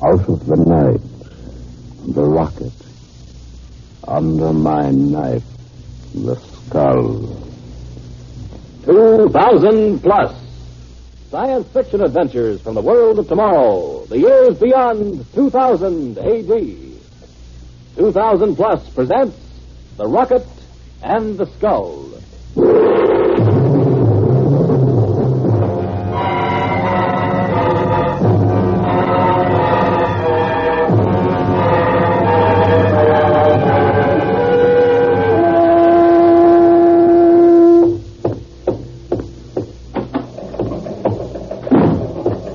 Out of the night, the rocket. Under my knife, the skull. 2,000 plus. Science fiction adventures from the world of tomorrow. The years beyond 2000 AD. 2000 plus presents The Rocket and the Skull.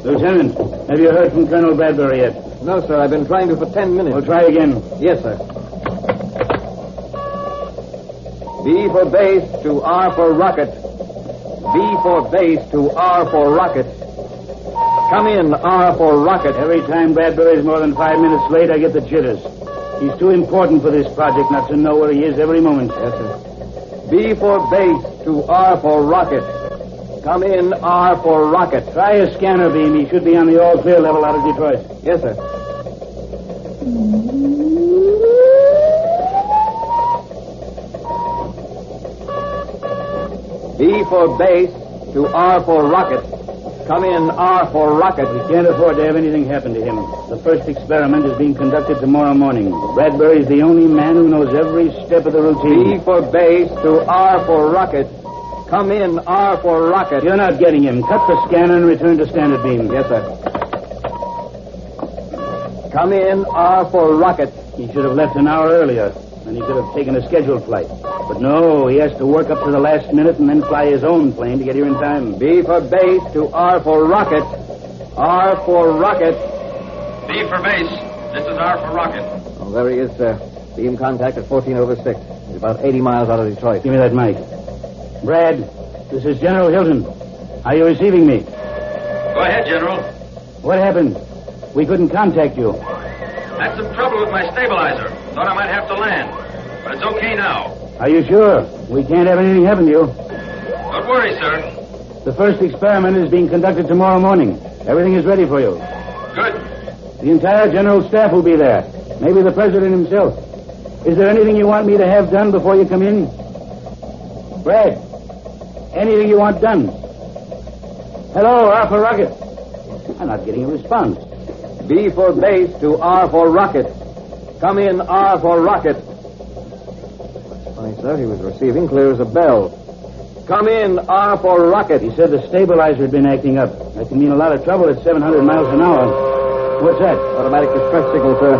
Lieutenant, have you heard from Colonel Bradbury yet? No, sir. I've been trying to for 10 minutes. Well, try again. Yes, sir. B for base to R for rocket. B for base to R for rocket. Come in, R for rocket. Every time Bradbury's more than 5 minutes late, I get the jitters. He's too important for this project not to know where he is every moment. Yes, sir. B for base to R for rocket. Come in, R for rocket. Try a scanner beam. He should be on the all-clear level out of Detroit. Yes, sir. B for base to R for rocket. Come in, R for rocket. We can't afford to have anything happen to him. The first experiment is being conducted tomorrow morning. Bradbury's the only man who knows every step of the routine. B for base to R for rocket. Come in, R for rocket. You're not getting him. Cut the scanner and return to standard beam. Yes, sir. Come in, R for rocket. He should have left an hour earlier, and he could have taken a scheduled flight. But no, he has to work up to the last minute and then fly his own plane to get here in time. B for base to R for rocket. R for rocket. B for base. This is R for rocket. Oh, there he is, sir. Beam contact at 14/6. He's about 80 miles out of Detroit. Give me that mic. Brad, this is General Hilton. Are you receiving me? Go ahead, General. What happened? We couldn't contact you. Had some trouble with my stabilizer. Thought I might have to land. But it's okay now. Are you sure? We can't have anything happen to you. Don't worry, sir. The first experiment is being conducted tomorrow morning. Everything is ready for you. Good. The entire general staff will be there. Maybe the president himself. Is there anything you want me to have done before you come in? Brad, anything you want done? Hello, R for rocket. I'm not getting a response. B for base to R for rocket. Come in, R for rocket. Funny, sir. He was receiving clear as a bell. Come in, R for rocket. He said the stabilizer had been acting up. That can mean a lot of trouble at 700 miles an hour. What's that? Automatic distress signal, sir.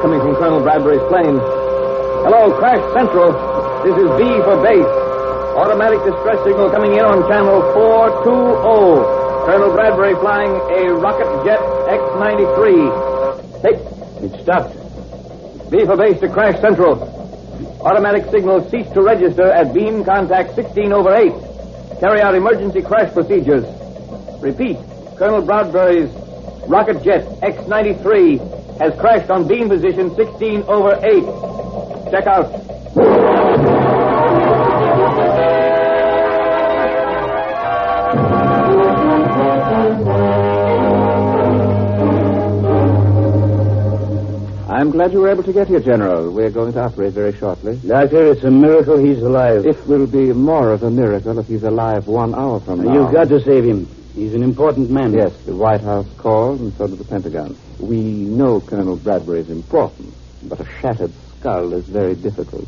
Coming from Colonel Bradbury's plane. Hello, Crash Central. This is B for base. Automatic distress signal coming in on channel 420. Colonel Bradbury flying a rocket jet X-93. Take. It stopped. B for base to Crash Central. Automatic signal ceased to register at beam contact 16/8. Carry out emergency crash procedures. Repeat. Colonel Bradbury's rocket jet X-93 has crashed on beam position 16/8. Check out. I'm glad you were able to get here, General. We're going to operate very shortly. Doctor, it's a miracle he's alive. It will be more of a miracle if he's alive 1 hour from now. You've got to save him. He's an important man. Yes, the White House called, and so did the Pentagon. We know Colonel Bradbury is important, but a shattered skull is very difficult.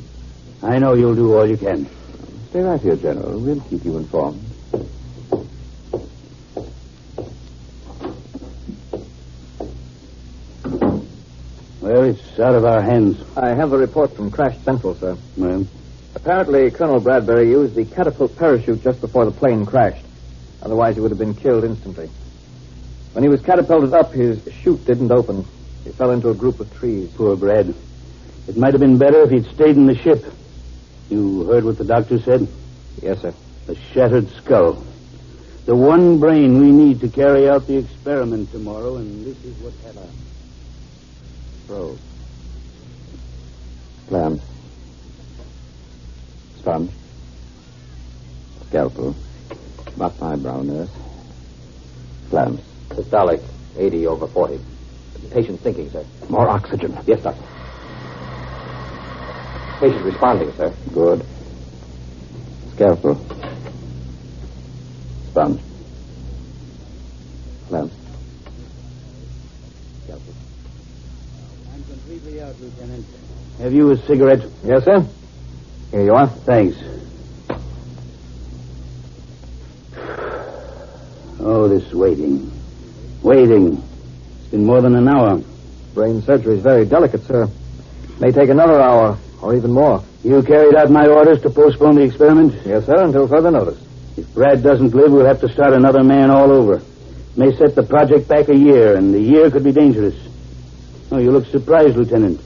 I know you'll do all you can. Stay right here, General. We'll keep you informed. Well, it's out of our hands. I have a report from Crash Central, sir. Well? Apparently, Colonel Bradbury used the catapult parachute just before the plane crashed. Otherwise, he would have been killed instantly. When he was catapulted up, his chute didn't open. He fell into a group of trees. Poor Brad. It might have been better if he'd stayed in the ship. You heard what the doctor said? Yes, sir. A shattered skull. The one brain we need to carry out the experiment tomorrow, and this is what happened. Probe. Clamps. Sponge. Scalpel. Mark my brow, nurse. Clamps. Systolic, 80/40. Patient thinking, sir. More oxygen. Yes, doctor. Patient responding, sir. Good. Scalpel. Sponge. Clamp. Scalpel. I'm completely out, Lieutenant. Have you a cigarette? Yes, sir. Here you are. Thanks. Oh, this waiting. Waiting. It's been more than an hour. Brain surgery is very delicate, sir. May take another hour, or even more. You carried out my orders to postpone the experiment? Yes, sir, until further notice. If Brad doesn't live, we'll have to start another man all over. May set the project back a year, and the year could be dangerous. Oh, you look surprised, Lieutenant.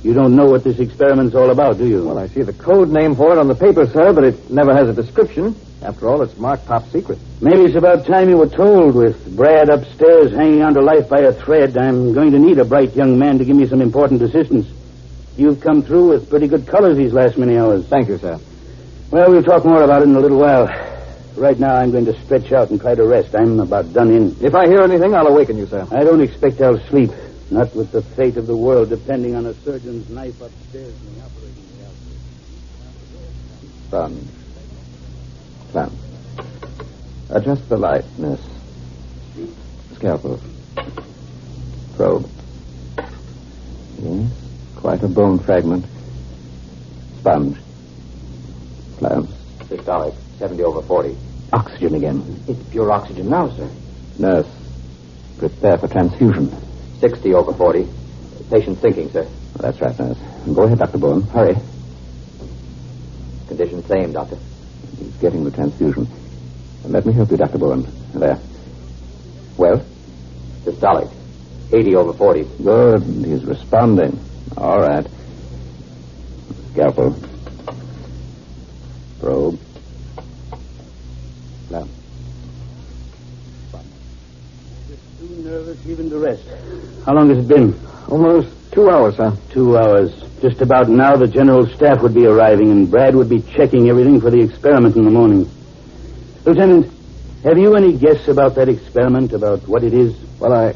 You don't know what this experiment's all about, do you? Well, I see the code name for it on the paper, sir, but it never has a description. After all, it's marked top secret. Maybe it's about time you were told. With Brad upstairs hanging on to life by a thread, I'm going to need a bright young man to give me some important assistance. You've come through with pretty good colors these last many hours. Thank you, sir. Well, we'll talk more about it in a little while. Right now, I'm going to stretch out and try to rest. I'm about done in. If I hear anything, I'll awaken you, sir. I don't expect I'll sleep. Not with the fate of the world depending on a surgeon's knife upstairs in the operating theater. Sponge. Clamp. Adjust the light, miss. Scalpel. Probe. Yes, quite a bone fragment. Sponge. Clamps. Systolic, 70/40. Oxygen again. It's pure oxygen now, sir. Nurse. Prepare for transfusion. 60/40. Patient thinking, sir. That's right, nurse. Go ahead, Dr. Bowen. Hurry. Condition same, doctor. He's getting the transfusion. Let me help you, Dr. Bowen. There. Well? Systolic, 80/40. Good. He's responding. All right. Scalpel. Probe. Clamp. Just too nervous even to rest. How long has it been? Almost 2 hours, sir. 2 hours. Just about now the general staff would be arriving, and Brad would be checking everything for the experiment in the morning. Lieutenant, have you any guess about that experiment, about what it is? Well,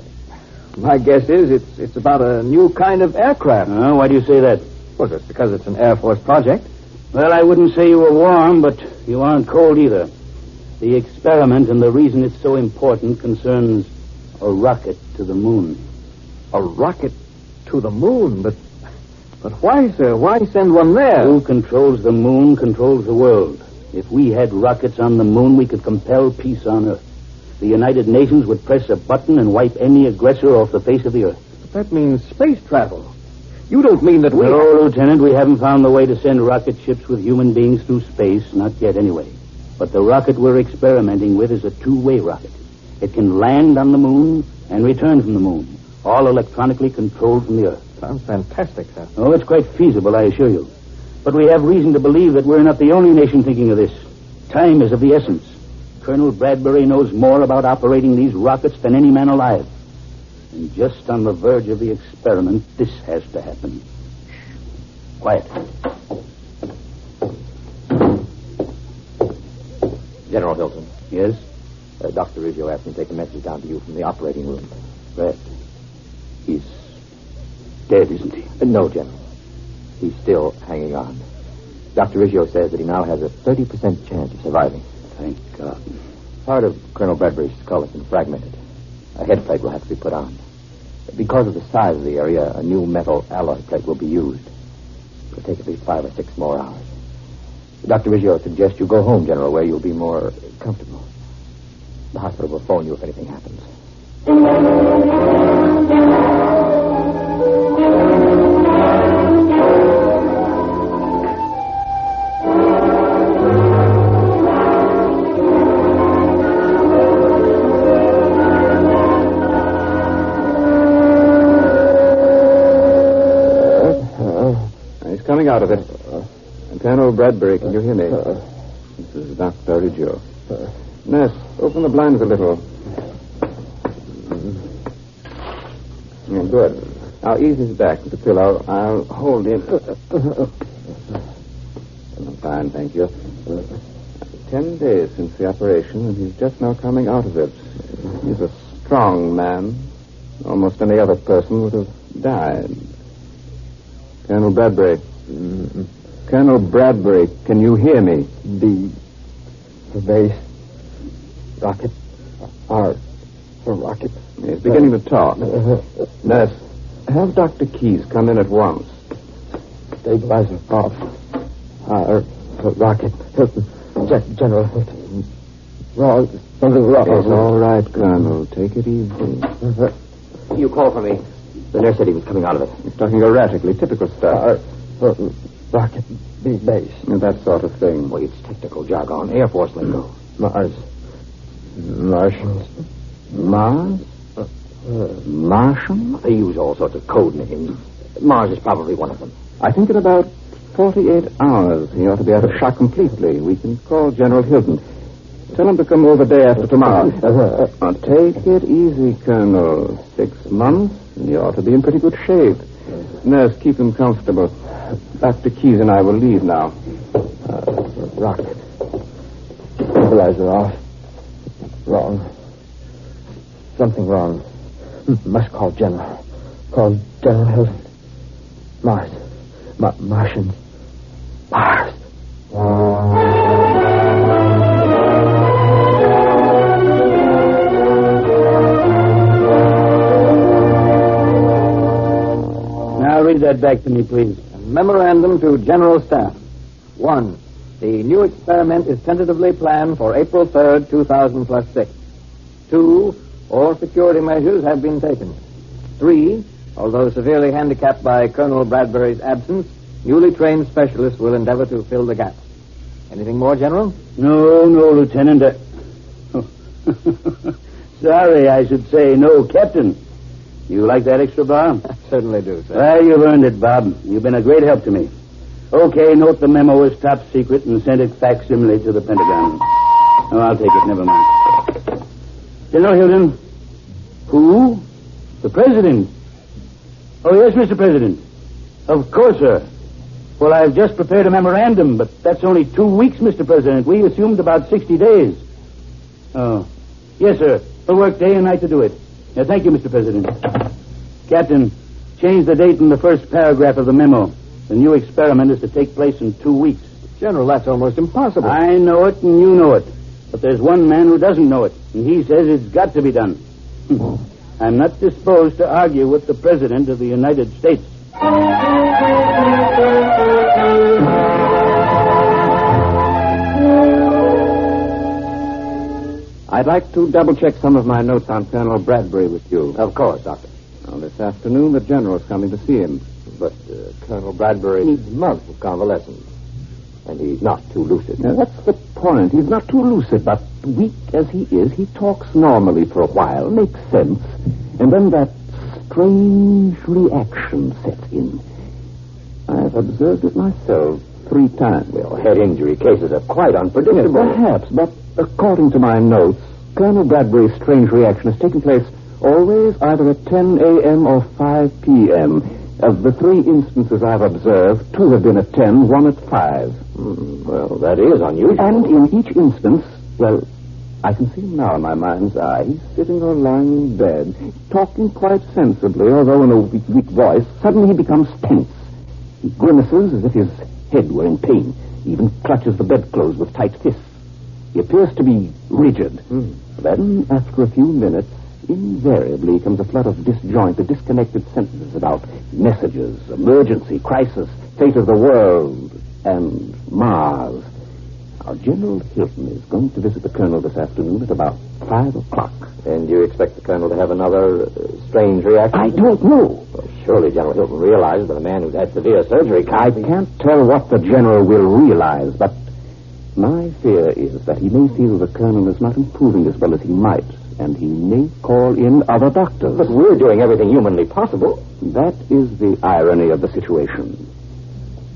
my guess is it's about a new kind of aircraft. Why do you say that? Well, just because it's an Air Force project. Well, I wouldn't say you were warm, but you aren't cold either. The experiment and the reason it's so important concerns a rocket to the moon. A rocket to the moon? But why, sir? Why send one there? Who controls the moon controls the world. If we had rockets on the moon, we could compel peace on Earth. The United Nations would press a button and wipe any aggressor off the face of the Earth. But that means space travel. You don't mean that we... No, Lieutenant, we haven't found the way to send rocket ships with human beings through space, not yet anyway. But the rocket we're experimenting with is a two-way rocket. It can land on the moon and return from the moon, all electronically controlled from the Earth. Sounds fantastic, sir. Oh, it's quite feasible, I assure you. But we have reason to believe that we're not the only nation thinking of this. Time is of the essence. Colonel Bradbury knows more about operating these rockets than any man alive. And just on the verge of the experiment, this has to happen. Shh. Quiet. General Hilton. Yes? Dr. Riggio asked me to take a message down to you from the operating room. Brad. He's dead, isn't he? No, General. He's still hanging on. Dr. Riggio says that he now has a 30% chance of surviving. Thank God. Part of Colonel Bradbury's skull has been fragmented. A head plate will have to be put on. Because of the size of the area, a new metal alloy plate will be used. It'll take at least 5 or 6 more hours. Dr. Riggio suggests you go home, General, where you'll be more comfortable. The hospital will phone you if anything happens. He's coming out of it. Colonel Bradbury, can you hear me? This is Dr. Riggio. Nurse, open the blinds a little. Yeah, good. Now ease his back with the pillow. I'll hold him. I'm fine, thank you. 10 days since the operation, and he's just now coming out of it. He's a strong man, Almost any other person would have died. Colonel Bradbury. Colonel Bradbury, can you hear me? The base rocket are the rocket. He's beginning to talk. Nurse, have Dr. Keyes come in at once. Stabilizer off. Rocket. General. Wrong. Something wrong. It's all right, Colonel. Take it easy. You called for me. The nurse said he was coming out of it. He's talking erratically. Typical stuff. Rocket base. That sort of thing. Well, it's technical jargon. Air Force lingo. Mars. Martians. Mars? Martian? They use all sorts of code names. Mars is probably one of them. I think in about 48 hours he ought to be out of shock completely. We can call General Hilton. Tell him to come over day after tomorrow. Now, take it easy, Colonel. 6 months, and you ought to be in pretty good shape. Nurse, keep him comfortable. Dr. Keyes and I will leave now. Rocket. Stabilizer off. Wrong. Something wrong. Must call General. Call General Hilton. Mars. Martians. Mars. Now read that back to me, please. Memorandum to General Staff. 1. The new experiment is tentatively planned for April 3rd, 2000+6. 2. All security measures have been taken. 3. Although severely handicapped by Colonel Bradbury's absence, newly trained specialists will endeavor to fill the gaps. Anything more, General? No, Lieutenant. Sorry, I should say no, Captain. You like that extra bar? I certainly do, sir. Well, you've earned it, Bob. You've been a great help to me. Okay, note the memo is top secret and send it facsimile to the Pentagon. Oh, I'll take it. Never mind. General Hilton. Who? The President. Oh, yes, Mr. President. Of course, sir. Well, I've just prepared a memorandum, but that's only 2 weeks, Mr. President. We assumed about 60 days. Oh. Yes, sir. We'll work day and night to do it. Yeah, thank you, Mr. President. Captain, change the date in the first paragraph of the memo. The new experiment is to take place in 2 weeks. General, that's almost impossible. I know it, and you know it. But there's one man who doesn't know it, and he says it's got to be done. I'm not disposed to argue with the President of the United States. I'd like to double-check some of my notes on Colonel Bradbury with you. Of course, Doctor. Well, this afternoon, the General's coming to see him. But Colonel Bradbury needs months of convalescence. And he's not too lucid. Now, that's the point. He's not too lucid, but weak as he is, he talks normally for a while, makes sense, and then that strange reaction sets in. I've observed it myself 3 times. Well, head injury cases are quite unpredictable. Yes, perhaps, but according to my notes, Colonel Bradbury's strange reaction has taken place always either at 10 a.m. or 5 p.m. Of the 3 instances I've observed, 2 have been at 10, 1 at 5. Well, that is unusual. And in each instance, well, I can see him now in my mind's eye. He's sitting or lying in bed, talking quite sensibly, although in a weak voice. Suddenly he becomes tense. He grimaces as if his head were in pain. He even clutches the bedclothes with tight fists. He appears to be rigid. Then, after a few minutes, invariably comes a flood of disjointed, disconnected sentences about messages, emergency, crisis, fate of the world, and Mars. Now, General Hilton is going to visit the Colonel this afternoon at about 5 o'clock. And you expect the Colonel to have another strange reaction? I don't know. Well, surely General Hilton realizes that a man who's had severe surgery I can't tell what the General will realize, but my fear is that he may feel the Colonel is not improving as well as he might, and he may call in other doctors. But we're doing everything humanly possible. That is the irony of the situation.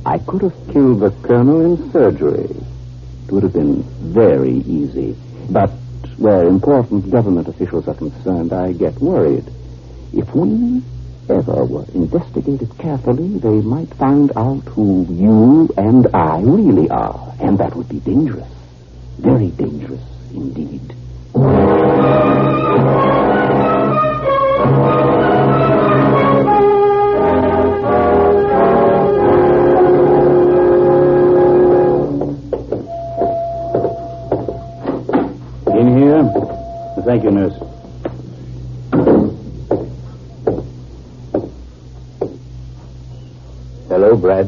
I could have killed the Colonel in surgery. It would have been very easy. But where important government officials are concerned, I get worried. If we ever were investigated carefully, they might find out who you and I really are. And that would be dangerous. Very dangerous indeed. Hello, Brad.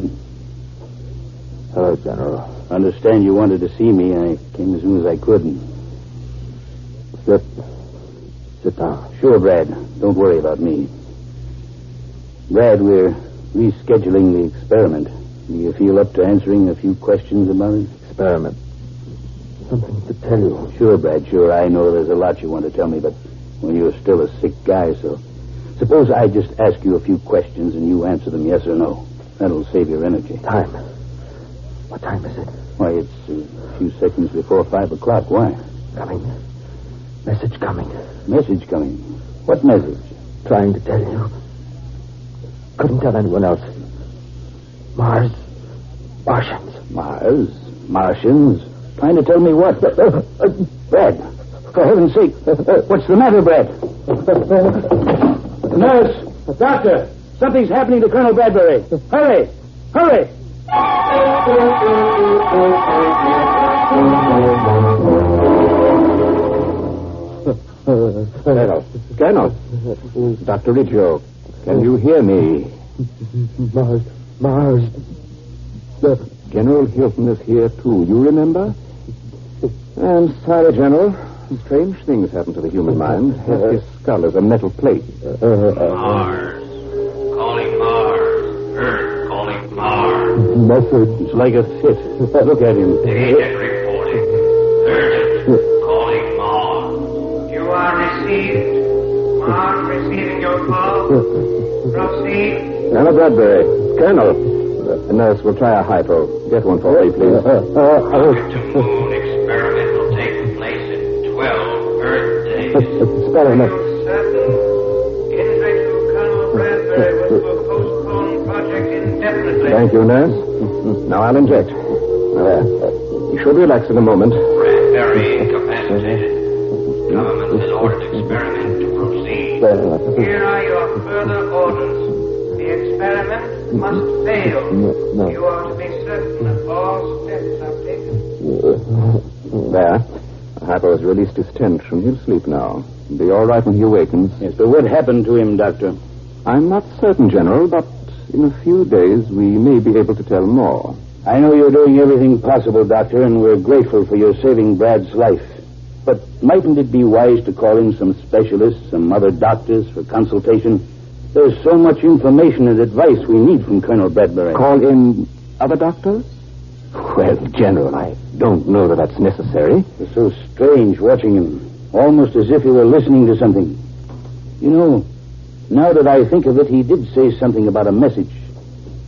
Hello, General. Understand you wanted to see me. I came as soon as I could. Sit down. Sure, Brad. Don't worry about me. Brad, we're rescheduling the experiment. Do you feel up to answering a few questions about it? Experiment. Something to tell you. Sure, Brad, sure. I know there's a lot you want to tell me, but well, you're still a sick guy, so suppose I just ask you a few questions and you answer them yes or no. That'll save your energy. Time. What time is it? Why, it's a few seconds before 5 o'clock. Why? Coming. Message coming. Message coming? What message? Trying to tell you. Couldn't tell anyone else. Mars. Martians. Mars? Martians? Trying to tell me what? Brad, for heaven's sake, what's the matter, Brad? Nurse! Doctor! Something's happening to Colonel Bradbury. Hurry! Hurry! Colonel. Dr. Riggio, can you hear me? Mars. General Hilton is here, too. You remember? I'm sorry, General. Strange things happen to the human mind. His skull is a metal plate. Mars. Calling Mars. Earth calling Mars. Message. It's like a fit. Look at him. Agent reporting. Urgent. Calling Mars. You are received. Mars receiving your call. Proceed. Colonel Bradbury. Colonel. The nurse will try a hypo. Get one for me, please. Rocket to moon experiment will take place in 12 Earth days. Experiment. Certain. Injury to Colonel Bradbury will postpone project indefinitely. Thank you, nurse. Now I'll inject. There. You should relax in a moment. Bradbury incapacitated. Government has ordered experiment to proceed. Here are your further orders. The experiment must fail. No. You are to be certain that all steps are taken. There. The hypo has released his tension. He'll sleep now. He'll be all right when he awakens. Yes, but what happened to him, Doctor? I'm not certain, General, but in a few days we may be able to tell more. I know you're doing everything possible, Doctor, and we're grateful for your saving Brad's life. But mightn't it be wise to call in some specialists, some other doctors for consultation? There's so much information and advice we need from Colonel Bradbury. Call in other doctors? Well, General, I don't know that that's necessary. It's so strange watching him, almost as if he were listening to something. You know, now that I think of it, he did say something about a message.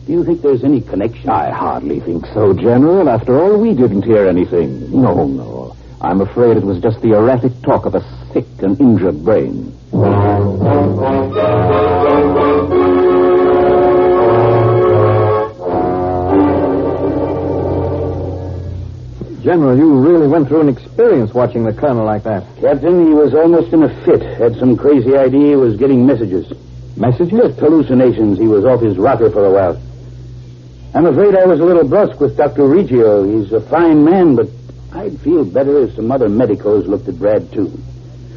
Do you think there's any connection? I hardly think so, General. After all, we didn't hear anything. No. I'm afraid it was just the erratic talk of a sick and injured brain. General, you really went through an experience watching the colonel like that. Captain, he was almost in a fit. Had some crazy idea he was getting messages. Messages? Just hallucinations. He was off his rocker for a while. I'm afraid I was a little brusque with Dr. Riggio. He's a fine man, but I'd feel better if some other medicos looked at Brad, too.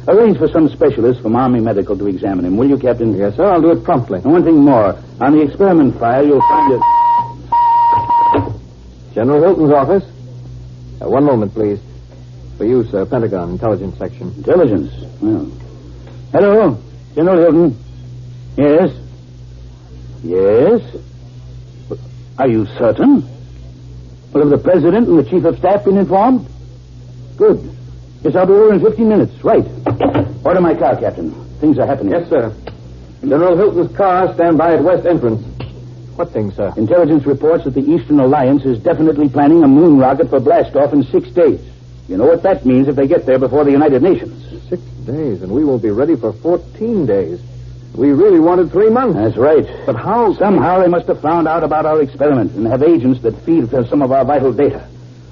Arrange for some specialist from Army Medical to examine him, will you, Captain? Yes, sir. I'll do it promptly. And one thing more. On the experiment file, you'll find it. General Hilton's office. One moment, please. For you, sir. Pentagon, Intelligence Section. Intelligence? Well. Hello, General Hilton. Yes? Yes? Are you certain? Well, have the President and the Chief of Staff been informed? Good. Yes, I'll be over in 15 minutes. Right. Order my car, Captain. Things are happening. Yes, sir. General Hilton's car, stand by at West Entrance. What thing, sir? Intelligence reports that the Eastern Alliance is definitely planning a moon rocket for blastoff in 6 days. You know what that means if they get there before the United Nations. 6 days, and we won't be ready for 14 days. We really wanted 3 months. That's right. But how? Somehow they must have found out about our experiment and have agents that feed for some of our vital data.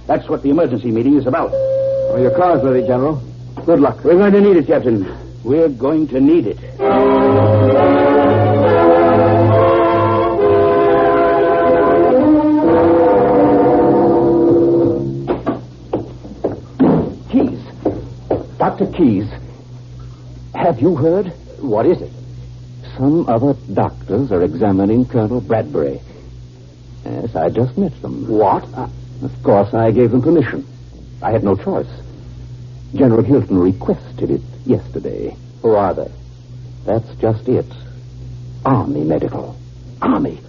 That's what the emergency meeting is about. Well, your car's ready, General. Good luck. We're going to need it, Captain. We're going to need it. Keyes. Dr. Keyes. Have you heard? What is it? Some other doctors are examining Colonel Bradbury. Yes, I just met them. What? Of course, I gave them permission. I had no choice. General Hilton requested it yesterday. Who are they? That's just it. Army medical. Army.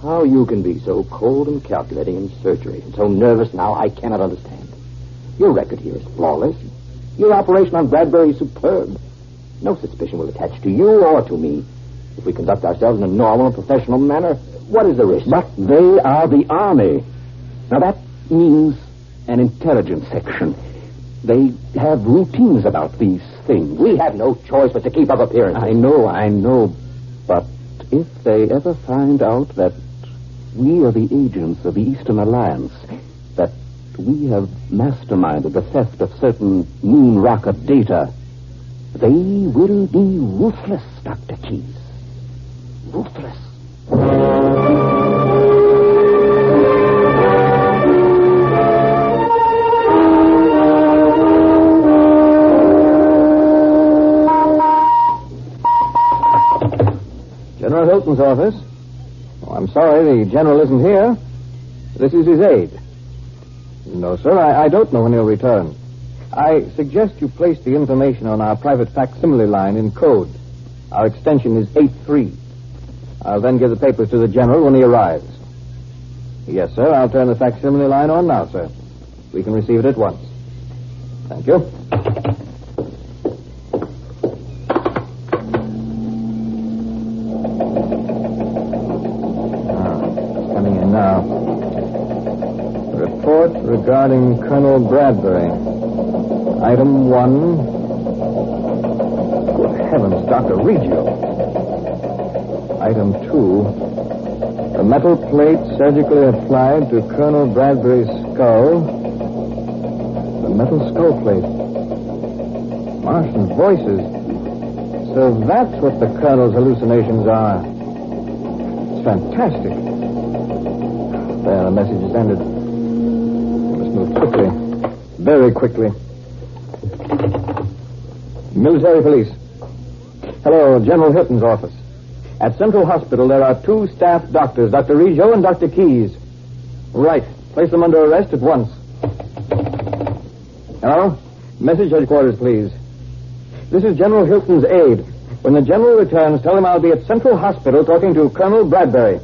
How you can be so cold and calculating in surgery and so nervous now, I cannot understand. Your record here is flawless. Your operation on Bradbury is superb. No suspicion will attach to you or to me. If we conduct ourselves in a normal and professional manner, what is the risk? But they are the Army. Now, that means an intelligence section. They have routines about these things. We have no choice but to keep up appearances. I know. But if they ever find out that we are the agents of the Eastern Alliance, that we have masterminded the theft of certain moon rocket data, they will be ruthless, Dr. Keyes. Ruthless. General Hilton's office. Oh, I'm sorry, the general isn't here. This is his aide. No, sir, I don't know when he'll return. I suggest you place the information on our private facsimile line in code. Our extension is 83. I'll then give the papers to the general when he arrives. Yes, sir, I'll turn the facsimile line on now, sir. We can receive it at once. Thank you. Coming in now. Report regarding Colonel Bradbury. Item 1. Good heavens, Dr. Reggio. Item 2. The metal plate surgically applied to Colonel Bradbury's skull. The metal skull plate. Martian voices. So that's what the Colonel's hallucinations are. It's fantastic. There, the message is ended. We must move quickly. Very quickly. Military police. Hello, General Hilton's office. At Central Hospital, there are 2 staff doctors, Dr. Reggio and Dr. Keyes. Right. Place them under arrest at once. Hello? Message headquarters, please. This is General Hilton's aide. When the general returns, tell him I'll be at Central Hospital talking to Colonel Bradbury.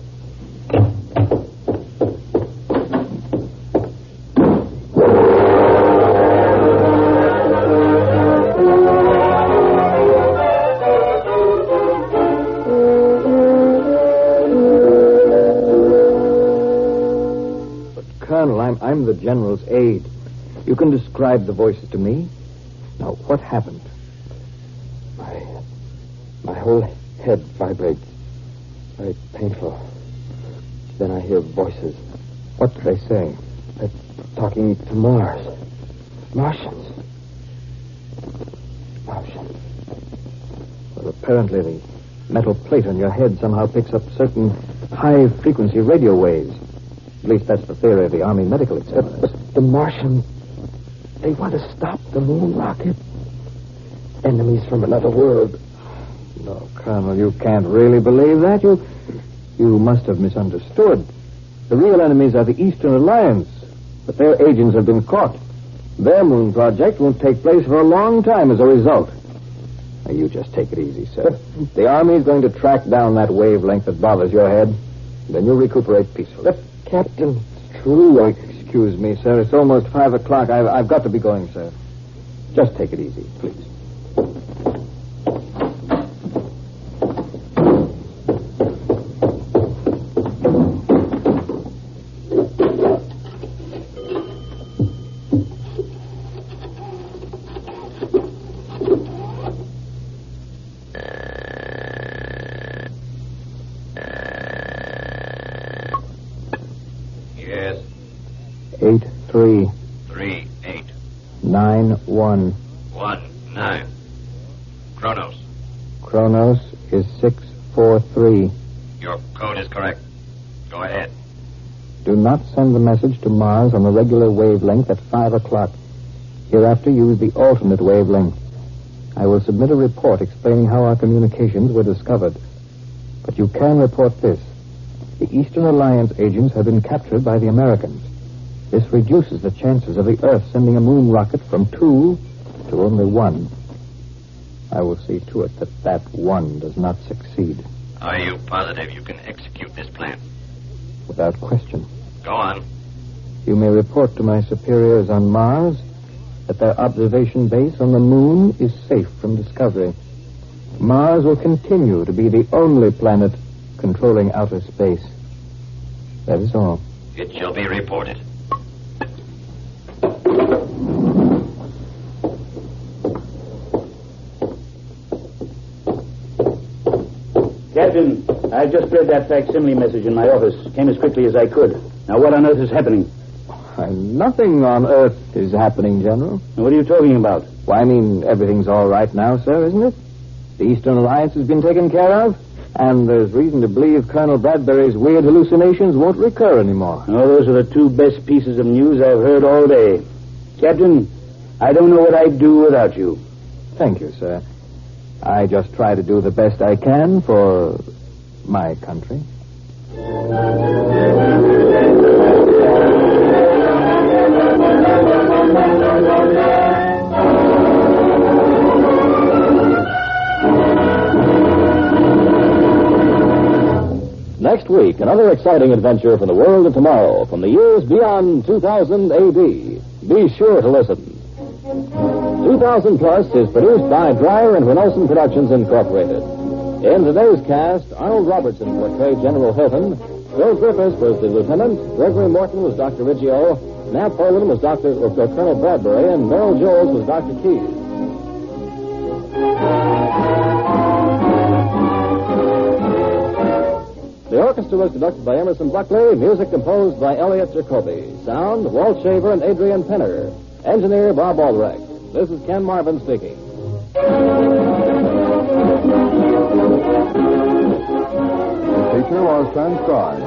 I'm the general's aide. You can describe the voices to me. Now, what happened? My whole head vibrates. Very painful. Then I hear voices. What do they say? They're talking to Mars. Martians. Well, apparently the metal plate on your head somehow picks up certain high-frequency radio waves. At least that's the theory of the Army medical examiners. But the Martians, they want to stop the moon rocket. Enemies from another world. No, Colonel, you can't really believe that. You must have misunderstood. The real enemies are the Eastern Alliance, but their agents have been caught. Their moon project won't take place for a long time as a result. Now, you just take it easy, sir. The Army is going to track down that wavelength that bothers your head. Then you'll recuperate peacefully. Captain, it's true. Excuse me, sir. It's almost 5 o'clock. I've got to be going, sir. Just take it easy, please. Yes. 83. 38. 91. 19. Kronos. Kronos is 643. Your code is correct. Go ahead. Do not send the message to Mars on the regular wavelength at 5 o'clock. Hereafter, use the alternate wavelength. I will submit a report explaining how our communications were discovered. But you can report this. The Eastern Alliance agents have been captured by the Americans. This reduces the chances of the Earth sending a moon rocket from 2 to only 1. I will see to it that 1 does not succeed. Are you positive you can execute this plan? Without question. Go on. You may report to my superiors on Mars that their observation base on the moon is safe from discovery. Mars will continue to be the only planet controlling outer space. That is all. It shall be reported. Captain, I just read that facsimile message in my office. Came as quickly as I could. Now, what on earth is happening? Nothing on Earth is happening, General. What are you talking about? Why, I mean, everything's all right now, sir, isn't it? The Eastern Alliance has been taken care of, and there's reason to believe Colonel Bradbury's weird hallucinations won't recur anymore. Oh, those are the 2 best pieces of news I've heard all day. Captain, I don't know what I'd do without you. Thank you, sir. I just try to do the best I can for my country. Next week, another exciting adventure from the world of tomorrow, from the years beyond 2000 AD. Be sure to listen. 2000 Plus is produced by Dreyer and Renolson Productions Incorporated. In today's cast, Arnold Robertson portrayed General Hilton, Bill Griffiths was the lieutenant, Gregory Morton was Dr. Riggio, Nat Poland was Colonel Bradbury, and Merrill Jones was Dr. Keyes. The orchestra was conducted by Emerson Buckley, music composed by Elliot Jacoby, sound, Walt Shaver and Adrian Penner, engineer Bob Albrecht. This is Ken Marvin speaking. The feature was transcribed